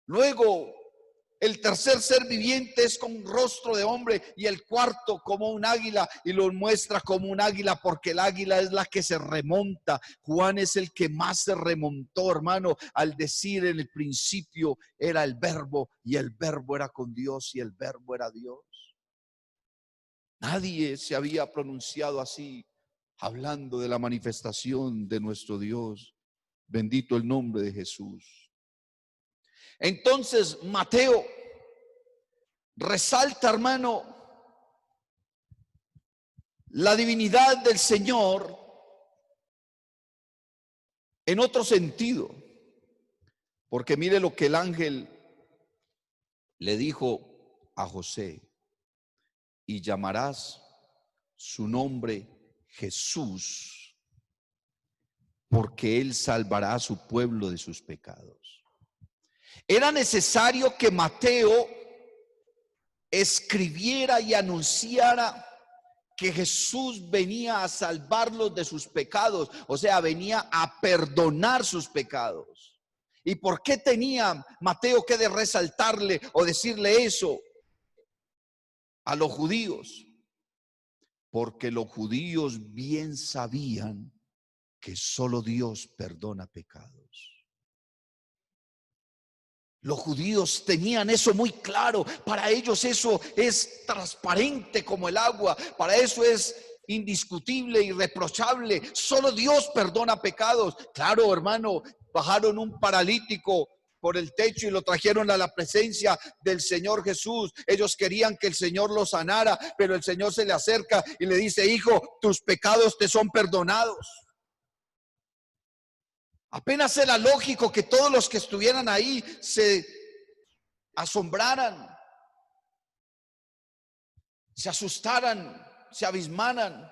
Luego, el tercer ser viviente es con un rostro de hombre y el cuarto como un águila, y lo muestra como un águila porque el águila es la que se remonta. Juan es el que más se remontó, hermano, al decir: en el principio era el verbo y el verbo era con Dios y el verbo era Dios. Nadie se había pronunciado así, hablando de la manifestación de nuestro Dios. Bendito el nombre de Jesús. Entonces Mateo resalta, hermano, la divinidad del Señor en otro sentido. Porque mire lo que el ángel le dijo a José: y llamarás su nombre Jesús, porque él salvará a su pueblo de sus pecados. Era necesario que Mateo escribiera y anunciara que Jesús venía a salvarlos de sus pecados, o sea, venía a perdonar sus pecados. ¿Y por qué tenía Mateo que resaltarle o decirle eso a los judíos? Porque los judíos bien sabían que solo Dios perdona pecados. Los judíos tenían eso muy claro. Para ellos eso es transparente como el agua. Para eso es indiscutible, irreprochable. Solo Dios perdona pecados. Claro, hermano, bajaron un paralítico por el techo y lo trajeron a la presencia del Señor Jesús. Ellos querían que el Señor lo sanara, pero el Señor se le acerca y le dice: hijo, tus pecados te son perdonados. Apenas era lógico que todos los que estuvieran ahí se asombraran, se asustaran, se abismaran.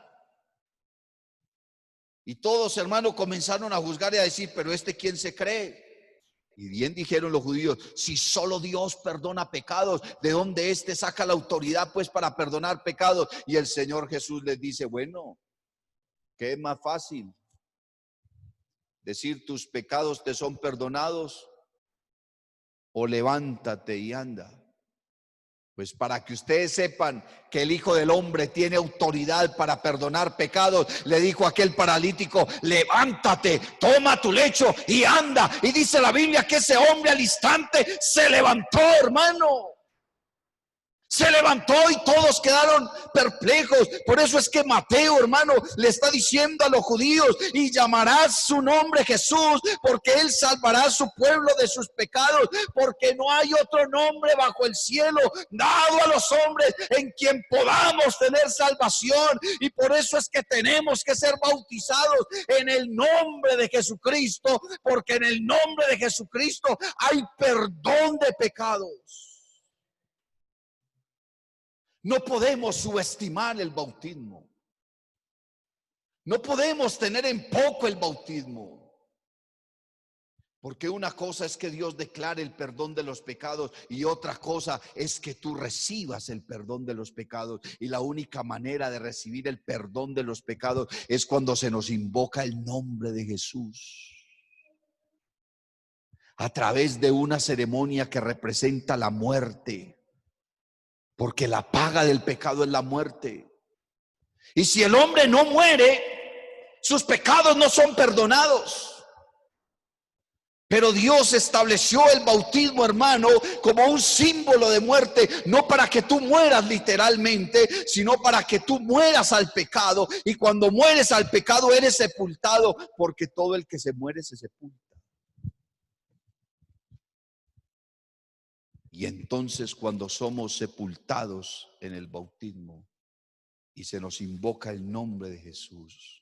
Y todos, hermano, comenzaron a juzgar y a decir, pero ¿quién se cree? Y bien dijeron los judíos, si solo Dios perdona pecados, ¿de dónde saca la autoridad pues para perdonar pecados? Y el Señor Jesús les dice, bueno, ¿qué es más fácil? ¿Decir tus pecados te son perdonados? ¿O levántate y anda? Pues para que ustedes sepan que el Hijo del Hombre tiene autoridad para perdonar pecados, le dijo a aquel paralítico, levántate, toma tu lecho y anda. Y dice la Biblia que ese hombre al instante se levantó, hermano. Se levantó y todos quedaron perplejos. Por eso es que Mateo, hermano, le está diciendo a los judíos, y llamarás su nombre Jesús, porque él salvará a su pueblo de sus pecados, porque no hay otro nombre bajo el cielo dado a los hombres en quien podamos tener salvación. Y por eso es que tenemos que ser bautizados en el nombre de Jesucristo, porque en el nombre de Jesucristo hay perdón de pecados. No podemos subestimar el bautismo. No podemos tener en poco el bautismo. Porque una cosa es que Dios declare el perdón de los pecados y otra cosa es que tú recibas el perdón de los pecados. Y la única manera de recibir el perdón de los pecados es cuando se nos invoca el nombre de Jesús. A través de una ceremonia que representa la muerte. Porque la paga del pecado es la muerte. Y si el hombre no muere, sus pecados no son perdonados. Pero Dios estableció el bautismo, hermano, como un símbolo de muerte, no para que tú mueras literalmente, sino para que tú mueras al pecado. Y cuando mueres al pecado eres sepultado, porque todo el que se muere se sepulta. Y entonces cuando somos sepultados en el bautismo y se nos invoca el nombre de Jesús,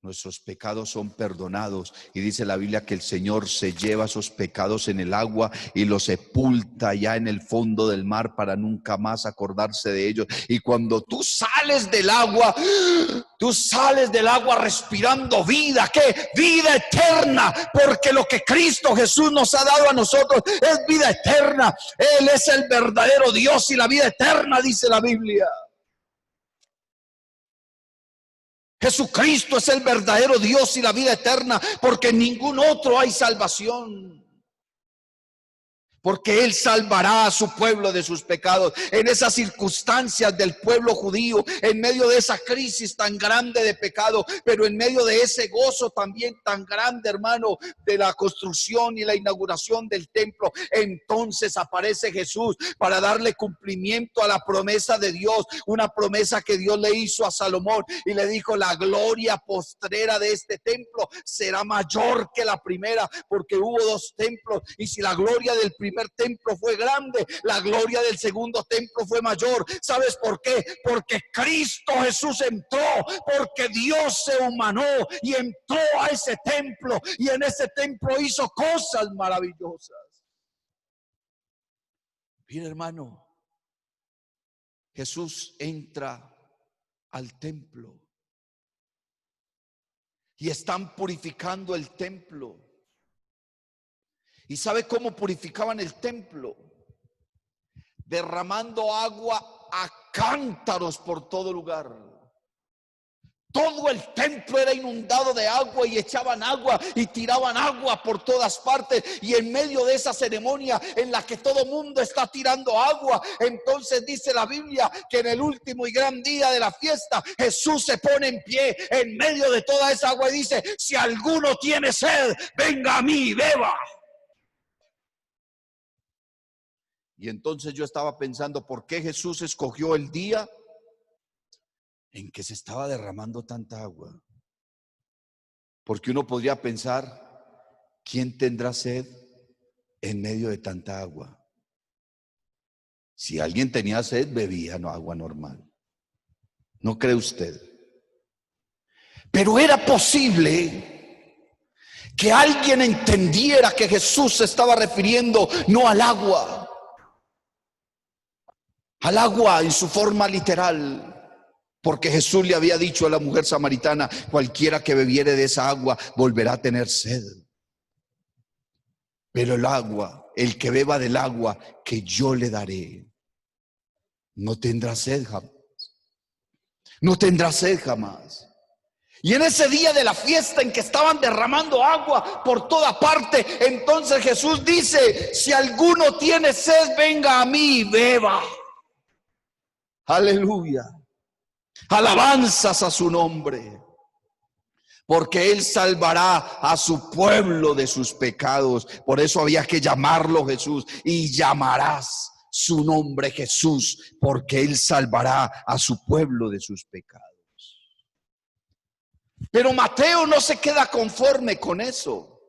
nuestros pecados son perdonados. Y dice la Biblia que el Señor se lleva esos pecados en el agua y los sepulta ya en el fondo del mar para nunca más acordarse de ellos. Y cuando tú sales del agua respirando vida. ¿Qué? Vida eterna. Porque lo que Cristo Jesús nos ha dado a nosotros es vida eterna. Él es el verdadero Dios y la vida eterna, dice la Biblia. Jesucristo es el verdadero Dios y la vida eterna, porque en ningún otro hay salvación. Porque Él salvará a su pueblo de sus pecados. En esas circunstancias del pueblo judío, en medio de esa crisis tan grande de pecado, pero en medio de ese gozo también tan grande, hermano, de la construcción y la inauguración del templo, entonces aparece Jesús para darle cumplimiento a la promesa de Dios, una promesa que Dios le hizo a Salomón, y le dijo: la gloria postrera de este templo será mayor que la primera, porque hubo dos templos, y si la gloria del primer templo fue grande, la gloria del segundo templo fue mayor. ¿Sabes por qué? Porque Cristo Jesús entró, porque Dios se humanó y entró a ese templo, y en ese templo hizo cosas maravillosas. Bien, hermano, Jesús entra al templo y están purificando el templo. ¿Y sabe cómo purificaban el templo? Derramando agua a cántaros por todo lugar. Todo el templo era inundado de agua y echaban agua y tiraban agua por todas partes. Y en medio de esa ceremonia en la que todo mundo está tirando agua, entonces dice la Biblia que en el último y gran día de la fiesta, Jesús se pone en pie en medio de toda esa agua y dice: si alguno tiene sed, venga a mí y beba. Y entonces yo estaba pensando, ¿por qué Jesús escogió el día en que se estaba derramando tanta agua? Porque uno podría pensar, ¿quién tendrá sed en medio de tanta agua? Si alguien tenía sed, bebía agua normal. ¿No cree usted? Pero era posible que alguien entendiera que Jesús se estaba refiriendo no al agua en su forma literal, Porque Jesús le había dicho a la mujer samaritana: cualquiera que bebiere de esa agua volverá a tener sed. Pero el agua, el que beba del agua que yo le daré, no tendrá sed jamás. No tendrá sed jamás. Y en ese día de la fiesta en que estaban derramando agua por toda parte, entonces Jesús dice: si alguno tiene sed, venga a mí y beba. Aleluya. Alabanzas a su nombre. Porque Él salvará a su pueblo de sus pecados. Por eso había que llamarlo Jesús. Y llamarás su nombre Jesús, porque Él salvará a su pueblo de sus pecados. Pero Mateo no se queda conforme con eso.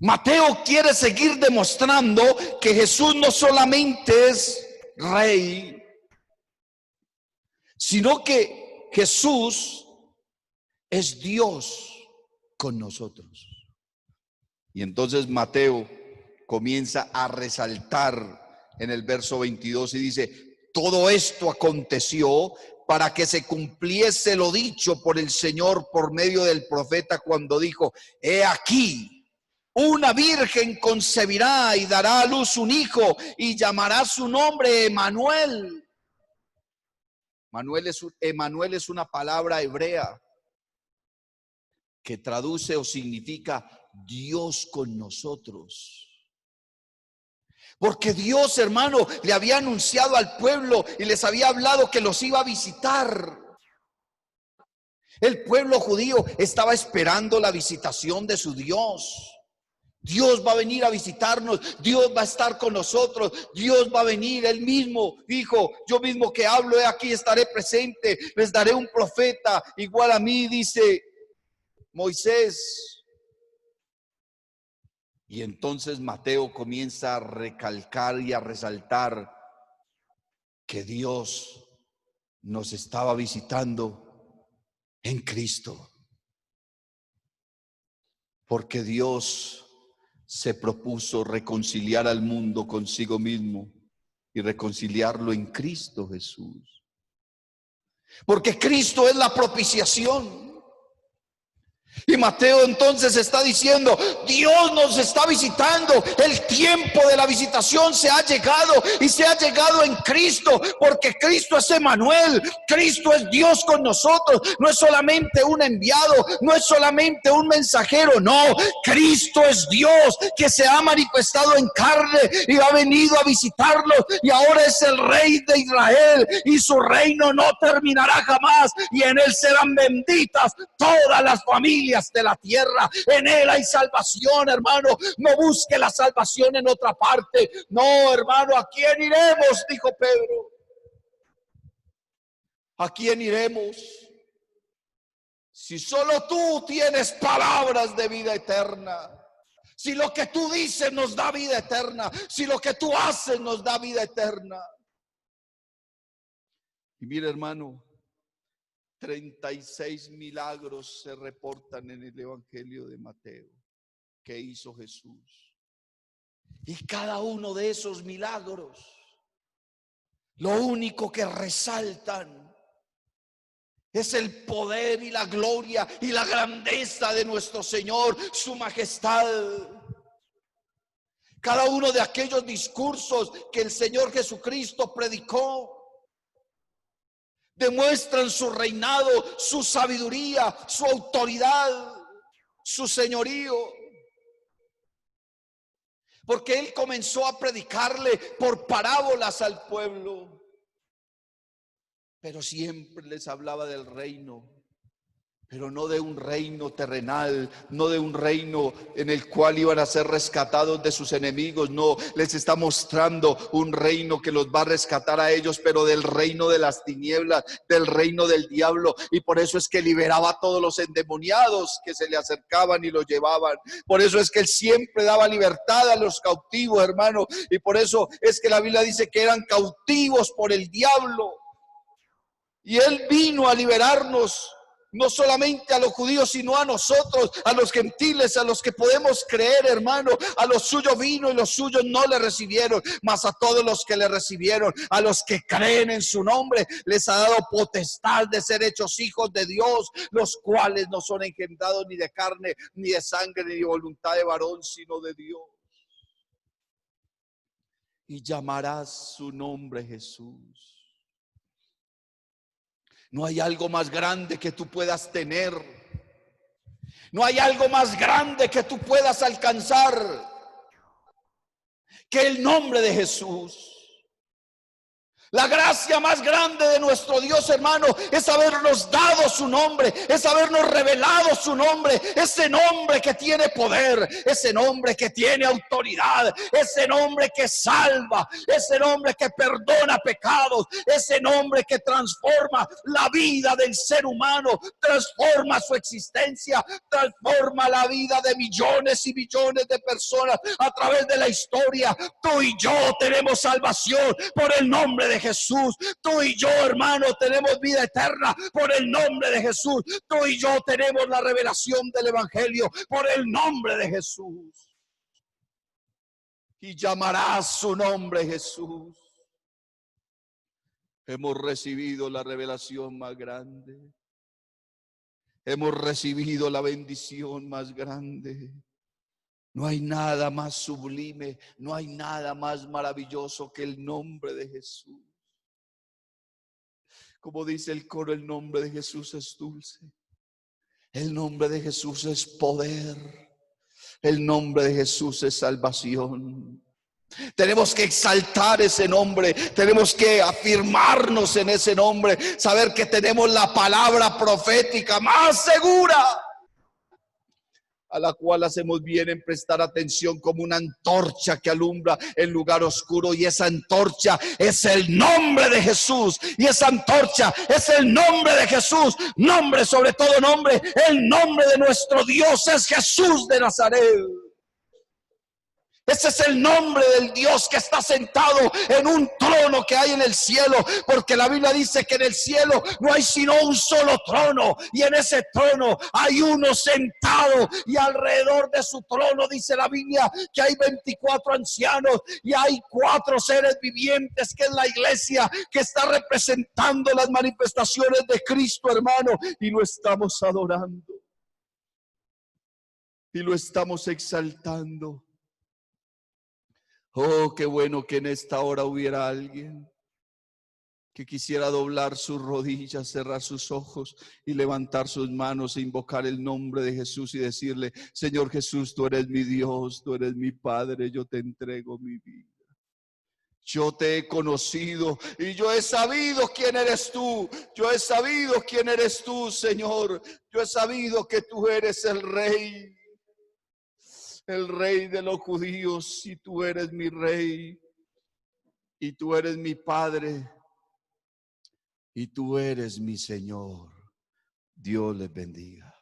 Mateo quiere seguir demostrando que Jesús no solamente es rey, sino que Jesús es Dios con nosotros. Y entonces Mateo comienza a resaltar en el verso 22 y dice: todo esto aconteció para que se cumpliese lo dicho por el Señor por medio del profeta, cuando dijo: he aquí, una virgen concebirá y dará a luz un hijo y llamará su nombre Emanuel. Emanuel es una palabra hebrea que traduce o significa Dios con nosotros. Porque Dios, hermano, le había anunciado al pueblo y les había hablado que los iba a visitar. El pueblo judío estaba esperando la visitación de su Dios. Dios va a venir a visitarnos, Dios va a estar con nosotros, Dios va a venir. Él mismo dijo: yo mismo que hablo, he aquí estaré presente, les daré un profeta igual a mí, dice Moisés. Y entonces Mateo comienza a recalcar y a resaltar que Dios nos estaba visitando en Cristo. Porque Dios se propuso reconciliar al mundo consigo mismo y reconciliarlo en Cristo Jesús. Porque Cristo es la propiciación. Y Mateo entonces está diciendo: Dios nos está visitando, el tiempo de la visitación se ha llegado, y se ha llegado en Cristo, porque Cristo es Emanuel, Cristo es Dios con nosotros. No es solamente un enviado, no es solamente un mensajero, no, Cristo es Dios que se ha manifestado en carne y ha venido a visitarlos, y ahora es el Rey de Israel, y su reino no terminará jamás, y en él serán benditas todas las familias de la tierra. En él hay salvación, hermano. No busque la salvación en otra parte. No, hermano, ¿a quién iremos?, dijo Pedro. ¿A quién iremos? Si solo tú tienes palabras de vida eterna. Si lo que tú dices nos da vida eterna. Si lo que tú haces nos da vida eterna. Y mira, hermano, 36 milagros se reportan en el Evangelio de Mateo que hizo Jesús. Y cada uno de esos milagros, lo único que resaltan es el poder y la gloria y la grandeza de nuestro Señor, su majestad. Cada uno de aquellos discursos que el Señor Jesucristo predicó demuestran su reinado, su sabiduría, su autoridad, su señorío. Porque Él comenzó a predicarle por parábolas al pueblo, pero siempre les hablaba del reino. Pero no de un reino terrenal, no de un reino en el cual iban a ser rescatados de sus enemigos. No, les está mostrando un reino que los va a rescatar a ellos, pero del reino de las tinieblas, del reino del diablo. Y por eso es que liberaba a todos los endemoniados que se le acercaban y los llevaban. Por eso es que Él siempre daba libertad a los cautivos, hermano. Y por eso es que la Biblia dice que eran cautivos por el diablo. Y Él vino a liberarnos no solamente a los judíos, sino a nosotros, a los gentiles, a los que podemos creer, hermano. A los suyos vino y los suyos no le recibieron, mas a todos los que le recibieron, a los que creen en su nombre, les ha dado potestad de ser hechos hijos de Dios, los cuales no son engendrados ni de carne, ni de sangre, ni de voluntad de varón, sino de Dios. Y llamarás su nombre Jesús. No hay algo más grande que tú puedas tener. No hay algo más grande que tú puedas alcanzar que el nombre de Jesús. La gracia más grande de nuestro Dios, hermano, es habernos dado su nombre, es habernos revelado su nombre, ese nombre que tiene poder, ese nombre que tiene autoridad, ese nombre que salva, ese nombre que perdona pecados, ese nombre que transforma la vida del ser humano, transforma su existencia, transforma la vida de millones y millones de personas a través de la historia. Tú y yo tenemos salvación por el nombre de Jesús. Tú y yo, hermano, tenemos vida eterna por el nombre de Jesús. Tú y yo tenemos la revelación del evangelio por el nombre de Jesús. Y llamarás su nombre Jesús. Hemos recibido la revelación más grande. Hemos recibido la bendición más grande. No hay nada más sublime, no hay nada más maravilloso que el nombre de Jesús. Como dice el coro, el nombre de Jesús es dulce. El nombre de Jesús es poder. El nombre de Jesús es salvación. Tenemos que exaltar ese nombre, tenemos que afirmarnos en ese nombre, saber que tenemos la palabra profética más segura, a la cual hacemos bien en prestar atención como una antorcha que alumbra el lugar oscuro. Y esa antorcha es el nombre de Jesús. Y esa antorcha es el nombre de Jesús. Nombre sobre todo nombre. El nombre de nuestro Dios es Jesús de Nazaret. Ese es el nombre del Dios que está sentado en un trono que hay en el cielo, porque la Biblia dice que en el cielo no hay sino un solo trono, y en ese trono hay uno sentado, y alrededor de su trono dice la Biblia que hay 24 ancianos y hay 4 seres vivientes, que es la iglesia, que está representando las manifestaciones de Cristo, hermano, y lo estamos adorando y lo estamos exaltando. Oh, qué bueno que en esta hora hubiera alguien que quisiera doblar sus rodillas, cerrar sus ojos y levantar sus manos e invocar el nombre de Jesús y decirle: Señor Jesús, tú eres mi Dios, tú eres mi Padre, yo te entrego mi vida. Yo te he conocido y yo he sabido quién eres tú. Yo he sabido quién eres tú, Señor. Yo he sabido que tú eres el Rey. El Rey de los judíos, y tú eres mi Rey, y tú eres mi Padre, y tú eres mi Señor. Dios les bendiga.